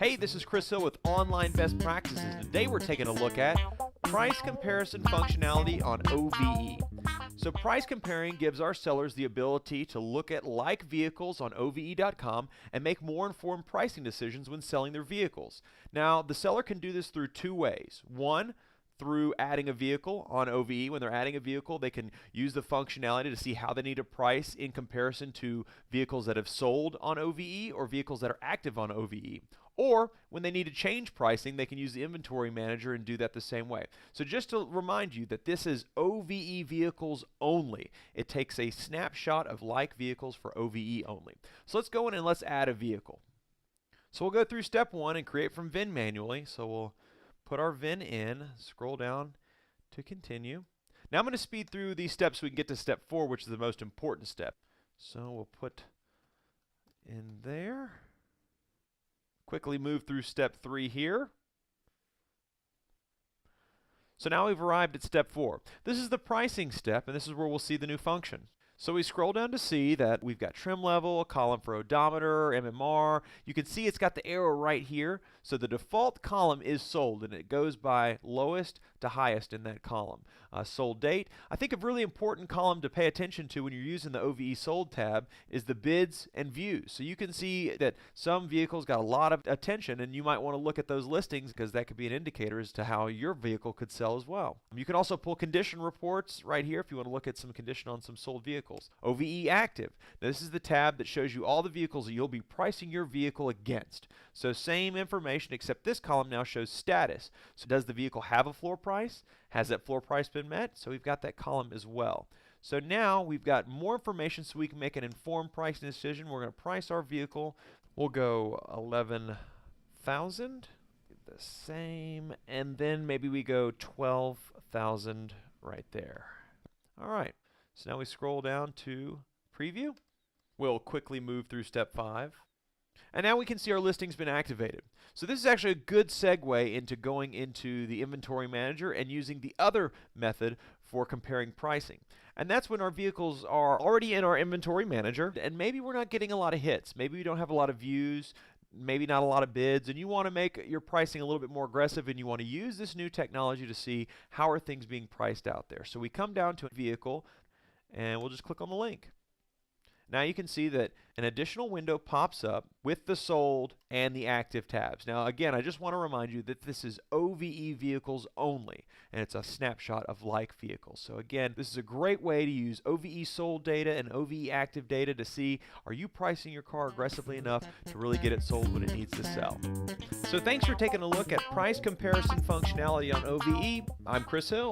Hey, this is Chris Hill with Online Best Practices. Today we're taking a look at price comparison functionality on OVE. So price comparing gives our sellers the ability to look at like vehicles on OVE.com and make more informed pricing decisions when selling their vehicles. Now, the seller can do this through two ways. One, through adding a vehicle on OVE. When they're adding a vehicle, they can use the functionality to see how they need to price in comparison to vehicles that have sold on OVE or vehicles that are active on OVE. Or when they need to change pricing, they can use the inventory manager and do that the same way. So just to remind you that this is OVE vehicles only. It takes a snapshot of like vehicles for OVE only. So let's go in and let's add a vehicle. So we'll go through step one and create from VIN manually. So we'll put our VIN in, scroll down to continue. Now I'm going to speed through these steps so we can get to step 4, which is the most important step. So we'll put in there. Quickly move through step 3 here. So now we've arrived at step 4. This is the pricing step, and this is where we'll see the new function. So we scroll down to see that we've got trim level, a column for odometer, MMR. You can see it's got the arrow right here. So the default column is sold, and it goes by lowest to highest in that column. Sold date. I think a really important column to pay attention to when you're using the OVE sold tab is the bids and views. So you can see that some vehicles got a lot of attention, and you might want to look at those listings because that could be an indicator as to how your vehicle could sell as well. You can also pull condition reports right here if you want to look at some condition on some sold vehicles. OVE active. Now, this is the tab that shows you all the vehicles that you'll be pricing your vehicle against. So same information, except this column now shows status. So does the vehicle have a floor price? Has that floor price been met? So we've got that column as well. So now we've got more information so we can make an informed pricing decision. We're going to price our vehicle. We'll go 11,000, the same, and then maybe we go 12,000 right there. All right. So now we scroll down to preview. We'll quickly move through step 5. And now we can see our listing's been activated. So this is actually a good segue into going into the inventory manager and using the other method for comparing pricing. And that's when our vehicles are already in our inventory manager, and maybe we're not getting a lot of hits. Maybe we don't have a lot of views, maybe not a lot of bids, and you want to make your pricing a little bit more aggressive, and you want to use this new technology to see how are things being priced out there. So we come down to a vehicle, and we'll just click on the link. Now you can see that an additional window pops up with the sold and the active tabs. Now again, I just want to remind you that this is OVE vehicles only, and it's a snapshot of like vehicles. So again, this is a great way to use OVE sold data and OVE active data to see, are you pricing your car aggressively enough to really get it sold when it needs to sell. So thanks for taking a look at price comparison functionality on OVE. I'm Chris Hill.